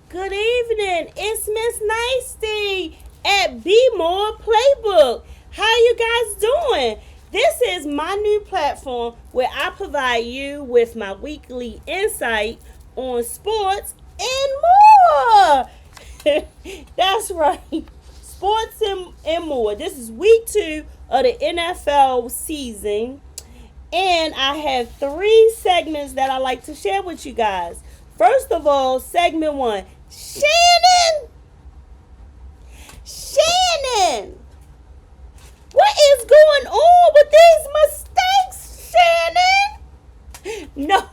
Good evening. It's Missnicety at Be More Playbook. How you guys doing? This is my new platform where I provide you with my weekly insight on sports and more. That's right. Sports and more. This is week 2 of the NFL season. And I have 3 segments that I like to share with you guys. First of all, segment 1. Shannon, what is going on with these mistakes, Shannon? No,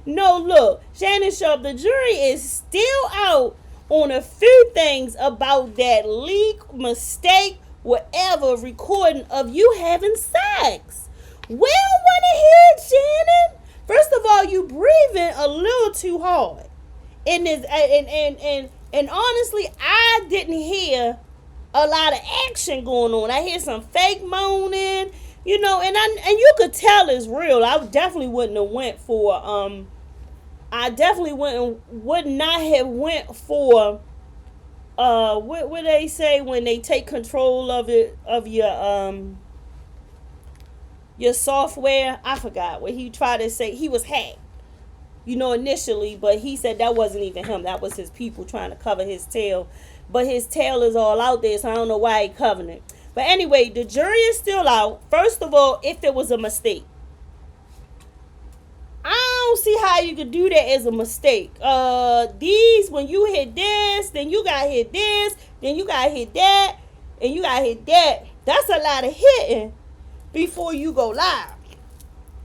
no, look, Shannon Sharp, the jury is still out on a few things about that leak, mistake, whatever recording of you having sex. We don't want to hear it, Shannon. First of all, you breathing a little too hard. And honestly, I didn't hear a lot of action going on. I hear some fake moaning, and you could tell it's real. I definitely wouldn't have went for I definitely would not have went for what they say when they take control of it, of your software. I forgot what he tried to say. He was hacked, initially, but he said that wasn't even him. That was his people trying to cover his tail. But his tail is all out there, so I don't know why he covering it. But anyway, the jury is still out. First of all, if it was a mistake. I don't see how you could do that as a mistake. When you hit this, then you gotta hit this, then you gotta hit that, and you gotta hit that. That's a lot of hitting before you go live.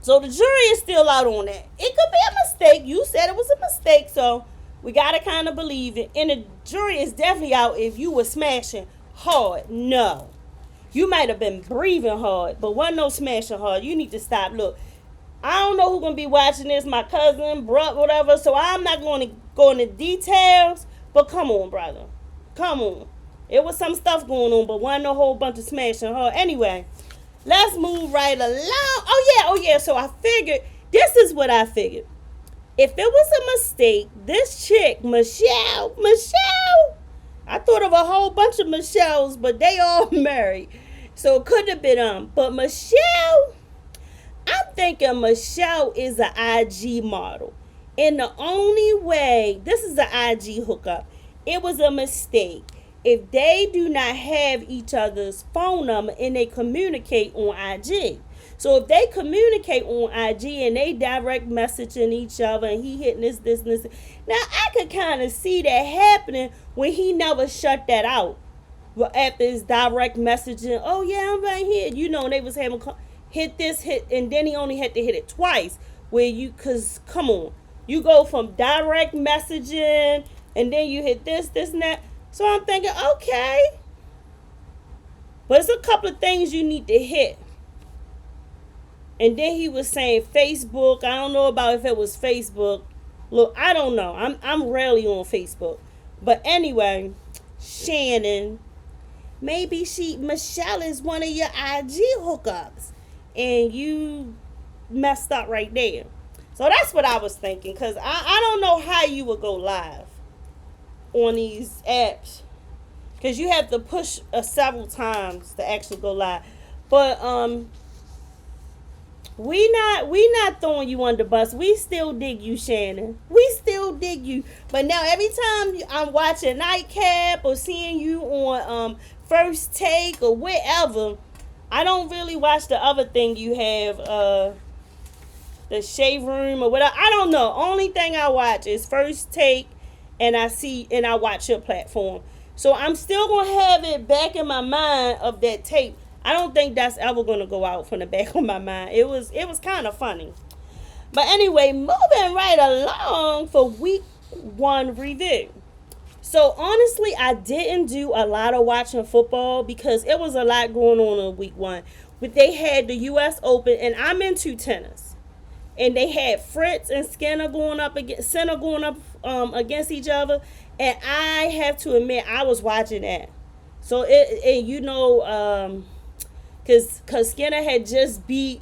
So the jury is still out on that. It could be a mistake. You said it was a mistake, so we gotta kind of believe it. And the jury is definitely out if you were smashing hard. No. You might have been breathing hard, but wasn't no smashing hard. You need to stop. Look, I don't know who's going to be watching this, my cousin, bruh, whatever, so I'm not going to go into details, but come on, brother. Come on. It was some stuff going on, but wasn't a whole bunch of smashing hard. Anyway, let's move right along. Oh yeah. So I figured, this is what I figured. If it was a mistake, this chick, Michelle, I thought of a whole bunch of Michelles, but they all married. So it couldn't have been but Michelle, I'm thinking Michelle is an IG model. And the only way, this is an IG hookup, it was a mistake. If they do not have each other's phone number and they communicate on IG. So if they communicate on IG and they direct messaging each other and he hitting this. Now I could kind of see that happening when he never shut that out. Well, after his direct messaging, oh yeah, I'm right here. And they was having hit this, and then he only had to hit it twice. Cause come on. You go from direct messaging and then you hit this and that. So I'm thinking, okay. But it's a couple of things you need to hit. And then he was saying Facebook. I don't know about if it was Facebook. Look, I don't know. I'm rarely on Facebook. But anyway, Shannon, maybe Michelle is one of your IG hookups. And you messed up right there. So that's what I was thinking. Because I don't know how you would go live on these apps. Because you have to push several times to actually go live. But we not throwing you under the bus. We still dig you, Shannon. We still dig you. But now every time I'm watching Nightcap or seeing you on First Take or wherever, I don't really watch the other thing you have, the Shave Room or whatever. I don't know. Only thing I watch is First Take, and I watch your platform. So I'm still gonna have it back in my mind of that tape. I don't think that's ever gonna go out from the back of my mind. It was kind of funny. But anyway, moving right along for week 1 review. So honestly, I didn't do a lot of watching football because it was a lot going on in week 1. But they had the U.S. Open, and I'm into tennis. And they had Fritz and Skinner going up against each other. And I have to admit, I was watching that. So because Skinner had just beat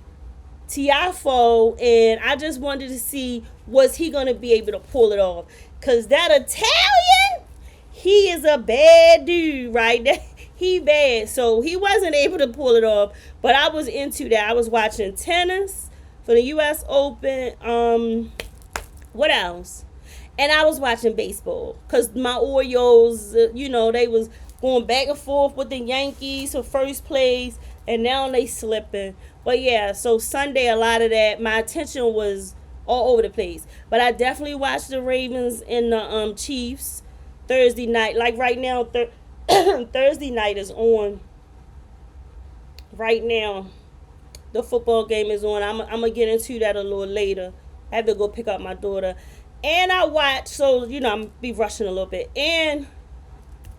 Tiafo, and I just wanted to see was he going to be able to pull it off? Because that Italian, he is a bad dude, right? He bad. So he wasn't able to pull it off. But I was into that. I was watching tennis for the U.S. Open. What else? And I was watching baseball. Because my Orioles, they was going back and forth with the Yankees for first place. And now they slipping. But yeah, so Sunday, a lot of that, my attention was all over the place. But I definitely watched the Ravens and the Chiefs Thursday night. Like right now, Thursday night is on. Right now, the football game is on. I'm going to get into that a little later. I have to go pick up my daughter. And I watched, so, I'm going to be rushing a little bit. And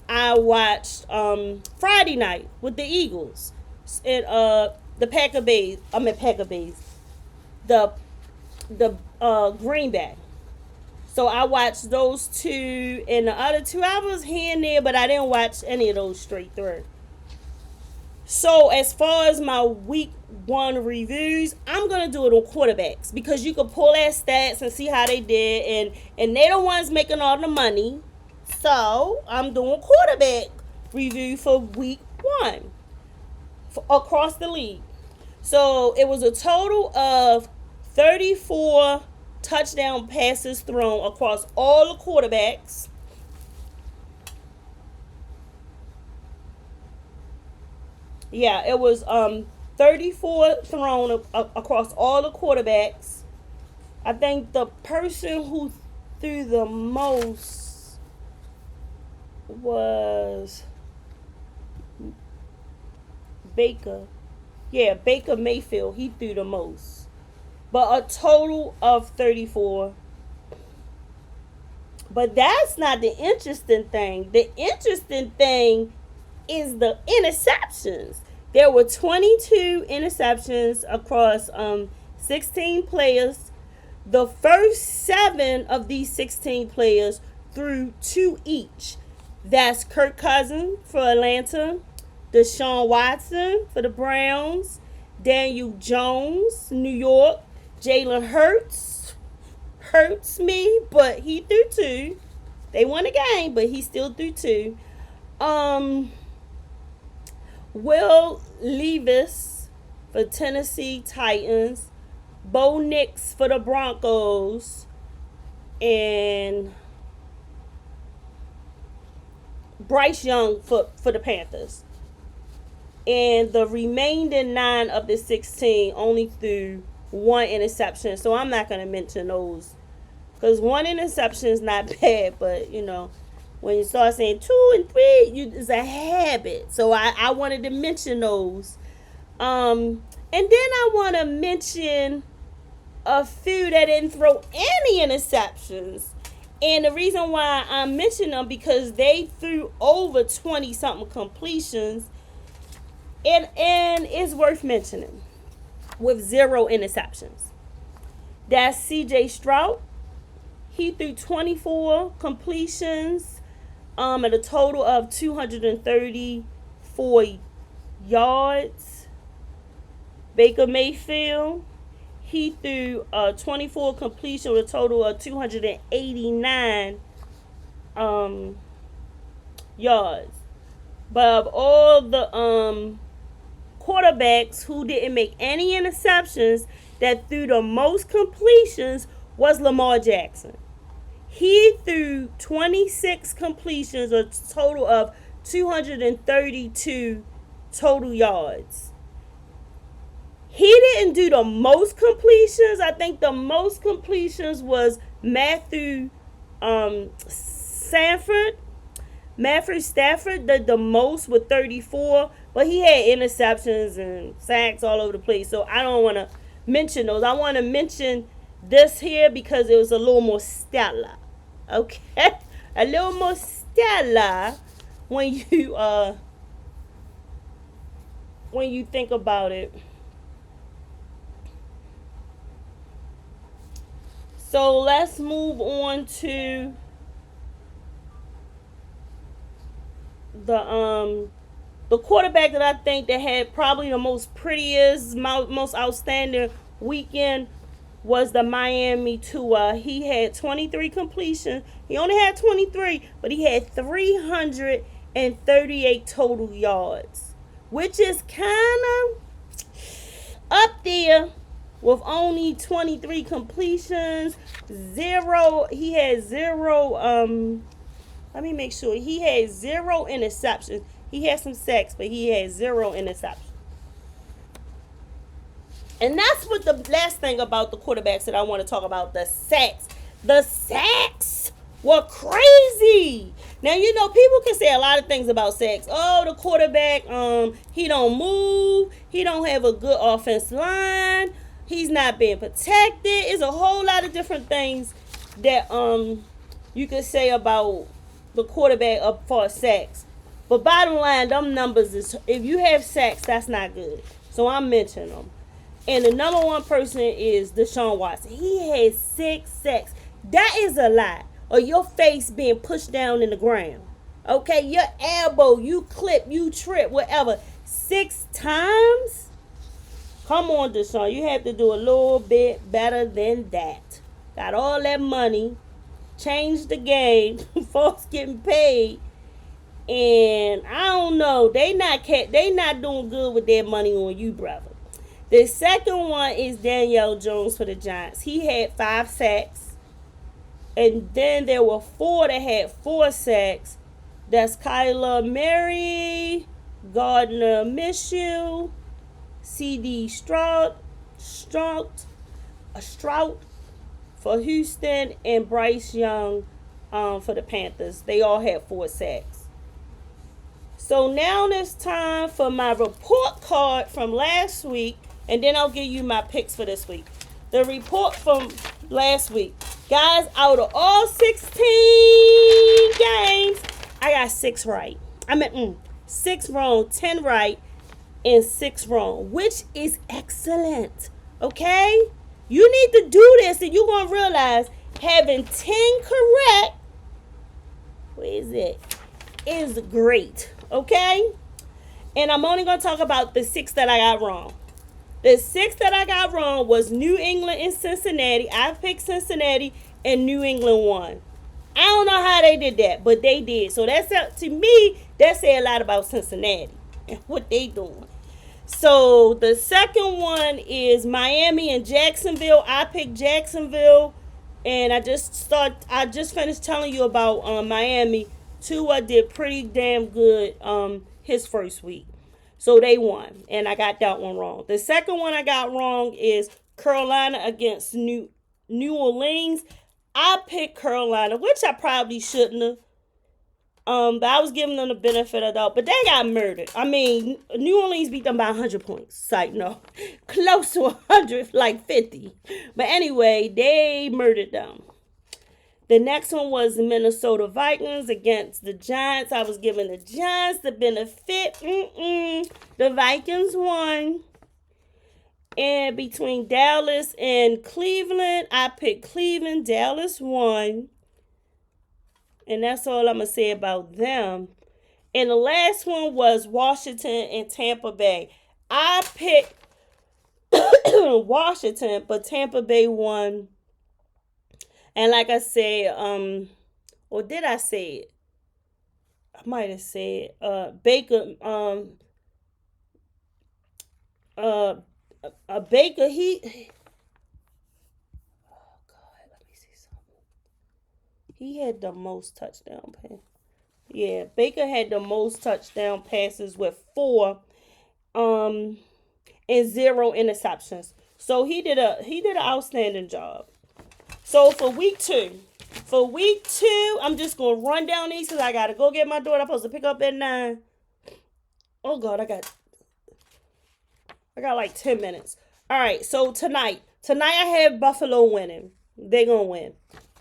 I watched Friday night with the Eagles. And the Packer Bays. The Green Bay. So I watched those two, and the other 2 hours here and there, but I didn't watch any of those straight through. So as far as my week 1 reviews, I'm gonna do it on quarterbacks because you can pull their stats and see how they did, and they're the ones making all the money. So I'm doing quarterback review for week 1 across the league. So it was a total of 34 touchdown passes thrown across all the quarterbacks. Yeah, it was 34 thrown across all the quarterbacks. I think the person who threw the most was Baker. Yeah, Baker Mayfield. He threw the most. But a total of 34. But that's not the interesting thing. The interesting thing is the interceptions. There were 22 interceptions across 16 players. The first 7 of these 16 players threw 2 each. That's Kirk Cousins for Atlanta, Deshaun Watson for the Browns, Daniel Jones, New York, Jalen hurts me, but he threw 2. They won the game, but he still threw 2. Will Levis for Tennessee Titans, Bo Nix for the Broncos, and Bryce Young for the Panthers. And the remaining 9 of the 16 only threw 1 interception. So I'm not going to mention those. Because 1 interception is not bad. But, when you start saying 2 and 3, it's a habit. So I wanted to mention those. And then I want to mention a few that didn't throw any interceptions. And the reason why I'm mentioning them because they threw over 20-something completions. And it's worth mentioning with 0 interceptions. That's C.J. Stroud. He threw 24 completions at a total of 234 yards. Baker Mayfield. He threw 24 completions with a total of 289 yards. But of all the quarterbacks who didn't make any interceptions, that threw the most completions was Lamar Jackson. He threw 26 completions, a total of 232 total yards. He didn't do the most completions. I think the most completions was Matthew Stafford. Matthew Stafford did the most with 34, but he had interceptions and sacks all over the place. So I don't want to mention those. I want to mention this here because it was a little more stellar. Okay? A little more stellar when you think about it. So let's move on to the quarterback that I think that had probably the most prettiest, most outstanding weekend was the Miami Tua. He had 23 completions. He only had 23, but he had 338 total yards, which is kind of up there with only 23 completions. He had zero, let me make sure. He had zero interceptions. He had some sacks, but he had zero interceptions. And that's what the last thing about the quarterbacks that I want to talk about, the sacks. The sacks were crazy. Now, you know, people can say a lot of things about sacks. Oh, the quarterback, he don't move. He don't have a good offense line. He's not being protected. It's a whole lot of different things that you could say about the quarterback up for sacks. But bottom line, them numbers is, if you have sacks, that's not good. So I'm mentioning them. And the number one person is Deshaun Watson. He has 6 sacks. That is a lot. Or your face being pushed down in the ground. Okay, your elbow, you clip, you trip, whatever. 6 times? Come on, Deshaun. You have to do a little bit better than that. Got all that money. Changed the game. Folks getting paid. And I don't know. They not doing good with their money on you, brother. The second one is Daniel Jones for the Giants. He had 5 sacks. And then there were 4 that had 4 sacks. That's Kyler Murray, Gardner Minshew, C.D. Stroud for Houston, and Bryce Young for the Panthers. They all had 4 sacks. So now it's time for my report card from last week. And then I'll give you my picks for this week. The report from last week. Guys, out of all 16 games, I got 6 right. 6 wrong, 10 right, and 6 wrong, which is excellent. Okay? You need to do this, and you're going to realize having 10 correct, is great. Okay? And I'm only going to talk about the 6 that I got wrong. The 6 that I got wrong was New England and Cincinnati. I picked Cincinnati, and New England won. I don't know how they did that, but they did. So that's, to me, that said a lot about Cincinnati and what they doing. So the second one is Miami and Jacksonville. I picked Jacksonville, and I just finished telling you about Miami. Tua did pretty damn good his first week. So they won, and I got that one wrong. The second one I got wrong is Carolina against New Orleans. I picked Carolina, which I probably shouldn't have. But I was giving them the benefit of the doubt. But they got murdered. I mean, New Orleans beat them by 100 points. Like, no, close to 100, like 50. But anyway, they murdered them. The next one was the Minnesota Vikings against the Giants. I was giving the Giants the benefit. The Vikings won. And between Dallas and Cleveland, I picked Cleveland. Dallas won. And that's all I'm going to say about them. And the last one was Washington and Tampa Bay. I picked Washington, but Tampa Bay won. And like I said, or did I say it? I might have said Baker. Baker. Oh God, let me see something. He had the most touchdown passes. Yeah, Baker had the most touchdown passes with 4, and 0 interceptions. So he did an outstanding job. So for week two, I'm just going to run down these because I got to go get my daughter. I'm supposed to pick up at 9. Oh, God, I got like 10 minutes. All right, so tonight I have Buffalo winning. They're going to win,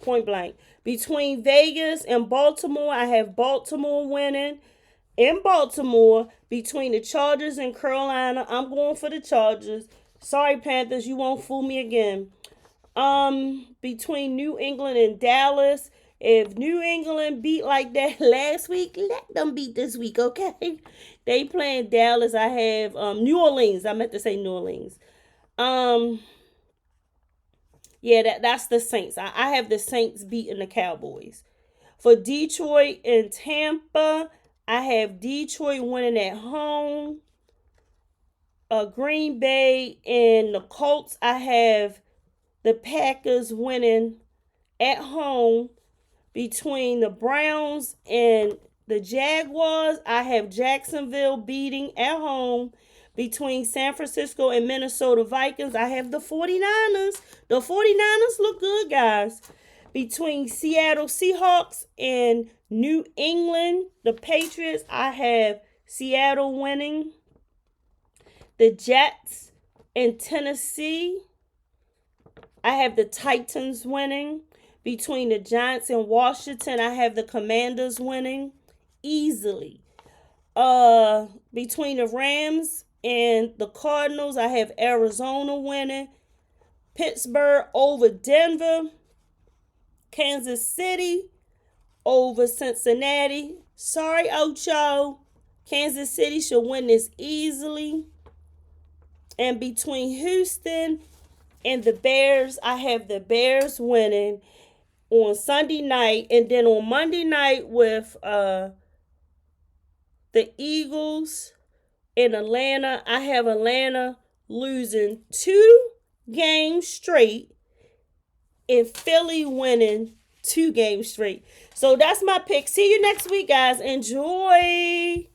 point blank. Between Vegas and Baltimore, I have Baltimore winning. In Baltimore, between the Chargers and Carolina, I'm going for the Chargers. Sorry, Panthers, you won't fool me again. Between New England and Dallas, if New England beat like that last week, let them beat this week, okay? They playing Dallas. I have New Orleans. I meant to say New Orleans. Yeah, that's the Saints. I have the Saints beating the Cowboys. For Detroit and Tampa, I have Detroit winning at home. Green Bay and the Colts, I have the Packers winning at home. Between the Browns and the Jaguars, I have Jacksonville beating at home. Between San Francisco and Minnesota Vikings, I have the 49ers. The 49ers look good, guys. Between Seattle Seahawks and New England, the Patriots, I have Seattle winning. The Jets and Tennessee, I have the Titans winning. Between the Giants and Washington, I have the Commanders winning easily. Between the Rams and the Cardinals, I have Arizona winning. Pittsburgh over Denver. Kansas City over Cincinnati. Sorry, Ocho. Kansas City should win this easily. And between Houston and the Bears, I have the Bears winning on Sunday night. And then on Monday night with the Eagles in Atlanta, I have Atlanta losing 2 games straight and Philly winning 2 games straight. So that's my pick. See you next week, guys. Enjoy.